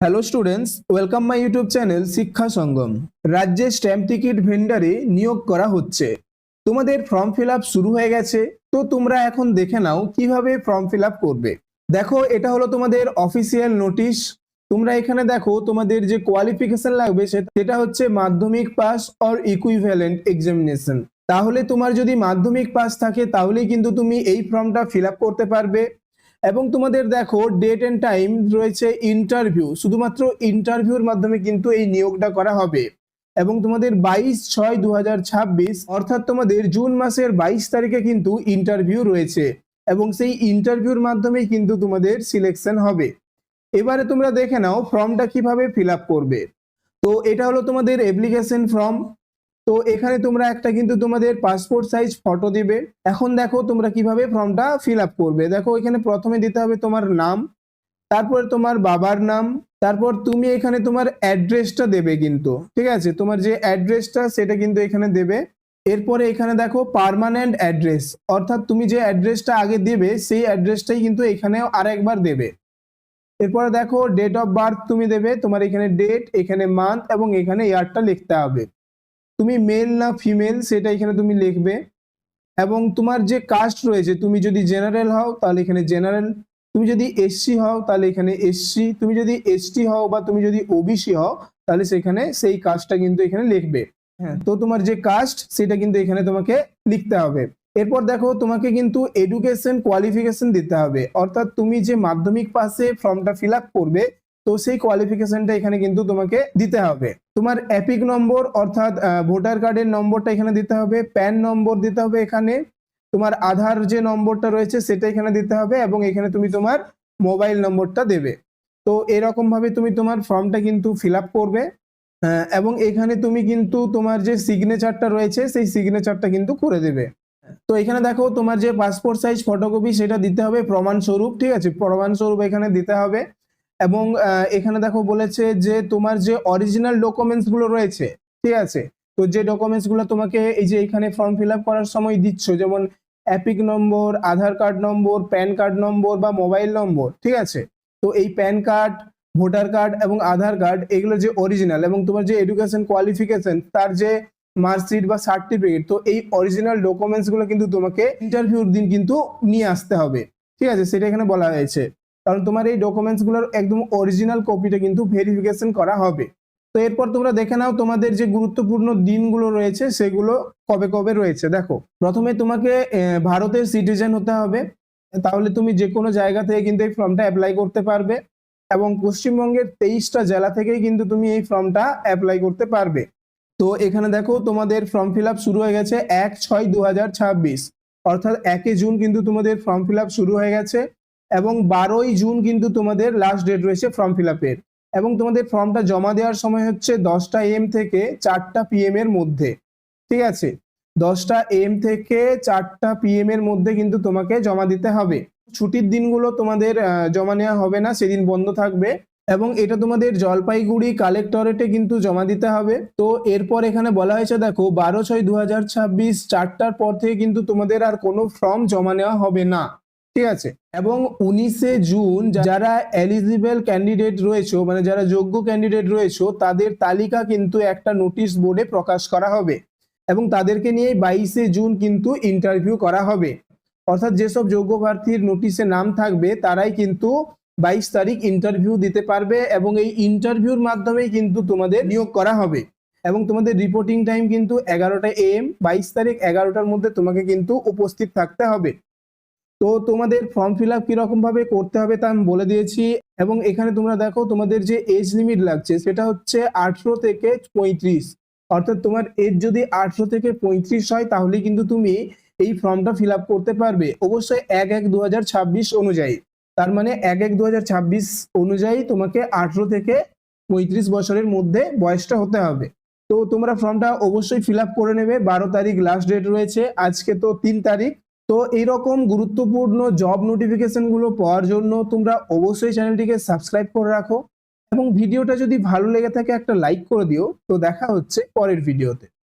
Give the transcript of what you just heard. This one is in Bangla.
Hello students, welcome my YouTube channel শিক্ষা সঙ্গম। রাজ্যে স্ট্যাম্প টিকিট ভেন্ডারে নিয়োগ করা হচ্ছে। তোমাদের ফর্ম ফিল আপ শুরু হয়ে গেছে, তো তোমরা এখন দেখে নাও কিভাবে ফর্ম ফিল আপ করবে। দেখো, এটা হলো তোমাদের অফিসিয়াল নোটিশ। তোমরা এখানে দেখো তোমাদের যে কোয়ালিফিকেশন লাগবে সেটা হচ্ছে মাধ্যমিক পাস অর ইকুইভ্যালেন্ট এক্সামিনেশন। তাহলে তোমার যদি মাধ্যমিক পাস থাকে তাহলেই কিন্তু তুমি এই ফর্মটা ফিল আপ করতে পারবে। এবং তোমাদের দেখো ডেট এন্ড টাইম রয়েছে ইন্টারভিউ, শুধুমাত্র ইন্টারভিউর মাধ্যমে কিন্তু এই নিয়োগটা করা হবে। এবং তোমাদের 22/6/2026 অর্থাৎ তোমাদের জুন মাসের 22 তারিখে কিন্তু ইন্টারভিউ রয়েছে এবং সেই ইন্টারভিউর মাধ্যমেই কিন্তু তোমাদের সিলেকশন হবে। এবারে তোমরা দেখে নাও ফর্মটা কিভাবে ফিল আপ করবে। তো এটা হলো তোমাদের অ্যাপ্লিকেশন ফর্ম। তো এখানে তোমরা একটা কিন্তু তোমাদের পাসপোর্ট সাইজ ফটো দিবে। এখন দেখো তোমরা কিভাবে ফর্মটা ফিল আপ করবে। দেখো এখানে প্রথমে দিতে হবে তোমার নাম, তারপর তোমার বাবার নাম, তারপর তুমি এখানে তোমার অ্যাড্রেসটা দেবে কিন্তু, ঠিক আছে? তোমার যে অ্যাড্রেসটা সেটা কিন্তু এখানে দেবে। এরপরে এখানে দেখো পার্মানেন্ট অ্যাড্রেস, অর্থাৎ তুমি যে অ্যাড্রেসটা আগে দেবে সেই অ্যাড্রেসটাই কিন্তু এখানে আরেকবার দেবে। এরপরে দেখো ডেট অফ বার্থ তুমি দেবে, তোমার এখানে ডেট, এখানে মান্থ এবং এখানে ইয়ারটা লিখতে হবে। তুমি মেল না ফিমেল সেটা এখানে তুমি লিখবে। এবং তোমার যে কাস্ট রয়েছে, তুমি যদি জেনারেল হও তাহলে এখানে জেনারেল, তুমি যদি এসসি হও তাহলে এখানে এসসি, তুমি যদি এসটি হও বা তুমি যদি ওবিসি হও তাহলে সেখানে সেই কাস্টটা কিন্তু এখানে লিখবে। হ্যাঁ, তো তোমার যে কাস্ট সেটা কিন্তু এখানে তোমাকে লিখতে হবে। এরপর দেখো তোমাকে কিন্তু এডুকেশন কোয়ালিফিকেশন দিতে হবে, অর্থাৎ তুমি যে মাধ্যমিক পাশে ফর্মটা ফিল আপ করবে তো সেই কোয়ালিফিকেশনটা এখানে কিন্তু তোমাকে দিতে হবে। তোমার এপিক নম্বর অর্থাৎ ভোটার কার্ডের নম্বরটা এখানে দিতে হবে, প্যান নম্বর দিতে হবে এখানে, তোমার আধার যে নম্বরটা রয়েছে সেটা এখানে দিতে হবে এবং এখানে তুমি তোমার মোবাইল নম্বরটা দেবে। তো এরকম ভাবে তুমি তোমার ফর্মটা কিন্তু ফিল আপ করবে। এবং এখানে তুমি কিন্তু তোমার যে সিগনেচারটা রয়েছে সেই সিগনেচারটা কিন্তু করে দেবে। তো এখানে দেখো তোমার যে পাসপোর্ট সাইজ ফটোকপি সেটা দিতে হবে প্রমাণ স্বরূপ, ঠিক আছে? প্রমাণ স্বরূপ এখানে দিতে হবে। এবং এখানে দেখো বলেছে যে তোমার যে অরিজিনাল ডকুমেন্টস গুলো রয়েছে, ঠিক আছে? তো যে ডকুমেন্টস গুলো তোমাকে এই যে এখানে ফর্ম ফিল আপ করার সময় দিচ্ছ, যেমন EPIC number, Aadhaar card number, PAN card number বা মোবাইল নম্বর, ঠিক আছে? তো এই প্যান কার্ড, ভোটার কার্ড এবং আধার কার্ড এগুলো যে অরিজিনাল, এবং তোমার যে এডুকেশন কোয়ালিফিকেশন তার যে মার্কশিট বা সার্টিফিকেট, তো এই অরিজিনাল ডকুমেন্টস গুলো কিন্তু তোমাকে ইন্টারভিউর দিন কিন্তু নিয়ে আসতে হবে, ঠিক আছে? সেটা এখানে বলা হয়েছে, কারণ তোমার এই ডকুমেন্টস গুলোর একদম অরিজিনাল কপিটা কিন্তু ভেরিফিকেশন করা হবে। তো এরপর তোমরা দেখে নাও তোমাদের যে গুরুত্বপূর্ণ দিনগুলো রয়েছে সেগুলো কবে কবে রয়েছে। দেখো, প্রথমে তোমাকে ভারতের সিটিজেন হতে হবে, তাহলে তুমি যে কোনো জায়গা থেকে কিন্তু এই ফর্মটা অ্যাপ্লাই করতে পারবে। এবং পশ্চিমবঙ্গের 23টা জেলা থেকেই কিন্তু তুমি এই ফর্মটা অ্যাপ্লাই করতে পারবে। তো এখানে দেখো তোমাদের ফর্ম ফিল আপ শুরু হয়ে গেছে 1/6/2026, অর্থাৎ 1 জুন কিন্তু তোমাদের ফর্ম ফিল আপ শুরু হয়ে গেছে এবং 12ই জুন কিন্তু তোমাদের লাস্ট ডেট রয়েছে ফর্ম ফিল আপের। এবং তোমাদের ফর্মটা জমা দেওয়ার সময় হচ্ছে 10টা AM থেকে 4টা PM এর মধ্যে, ঠিক আছে? 10টা AM থেকে 4টা PM এর মধ্যে কিন্তু তোমাকে জমা দিতে হবে। ছুটির দিনগুলো তোমাদের জমা নেওয়া হবে না, সেদিন বন্ধ থাকবে। এবং এটা তোমাদের জলপাইগুড়ি কালেক্টরেটে কিন্তু জমা দিতে হবে। তো এরপর এখানে বলা হয়েছে দেখো 12/6/2026 4টার পর থেকে কিন্তু তোমাদের আর কোনো ফর্ম জমা নেওয়া হবে না, ঠিক আছে? এবং 19শে জুন যারা এলিজিবল ক্যান্ডিডেট রয়েছে, মানে যারা যোগ্য ক্যান্ডিডেট রয়েছে, তাদের তালিকা কিন্তু একটা নোটিশ বোর্ডে প্রকাশ করা হবে এবং তাদেরকে নিয়ে 22শে জুন কিন্তু ইন্টারভিউ করা হবে। অর্থাৎ যেসব যোগ্য প্রার্থীর নোটিশে নাম থাকবে তারাই কিন্তু 22 তারিখ ইন্টারভিউ দিতে পারবে এবং এই ইন্টারভিউর মাধ্যমেই কিন্তু তোমাদের নিয়োগ করা হবে। এবং তোমাদের রিপোর্টিং টাইম কিন্তু 11টা AM, 22 তারিখ 11টার মধ্যে তোমাকে কিন্তু উপস্থিত থাকতে হবে। তো তোমাদের ফর্ম ফিল আপ কিরকম ভাবে করতে হবে তা আমি বলে দিয়েছি। এবং এখানে তোমরা দেখো তোমাদের যে এজ লিমিট লাগছে সেটা হচ্ছে 18 থেকে 35, অর্থাৎ তোমার এজ যদি 18 থেকে 35 হয় তাহলে কিন্তু তুমি এই ফর্মটা ফিল আপ করতে পারবে, অবশ্যই 1/1/2026 অনুযায়ী। তার মানে 1/1/2026 অনুযায়ী তোমাকে 18 থেকে 35 বছরের মধ্যে বয়সটা হতে হবে। তো তোমরা ফর্মটা অবশ্যই ফিল আপ করে নেবে। 12 তারিখ লাস্ট ডেট রয়েছে, আজকে তো 3 তারিখ। তো এইরকম গুরুত্বপূর্ণ জব নোটিফিকেশন গুলো পাওয়ার জন্য তোমরা অবশ্যই চ্যানেলটিকে সাবস্ক্রাইব করে রাখো এবং ভিডিওটা যদি ভালো লেগে থাকে একটা লাইক করে দিও। তো দেখা হচ্ছে পরের ভিডিওতে।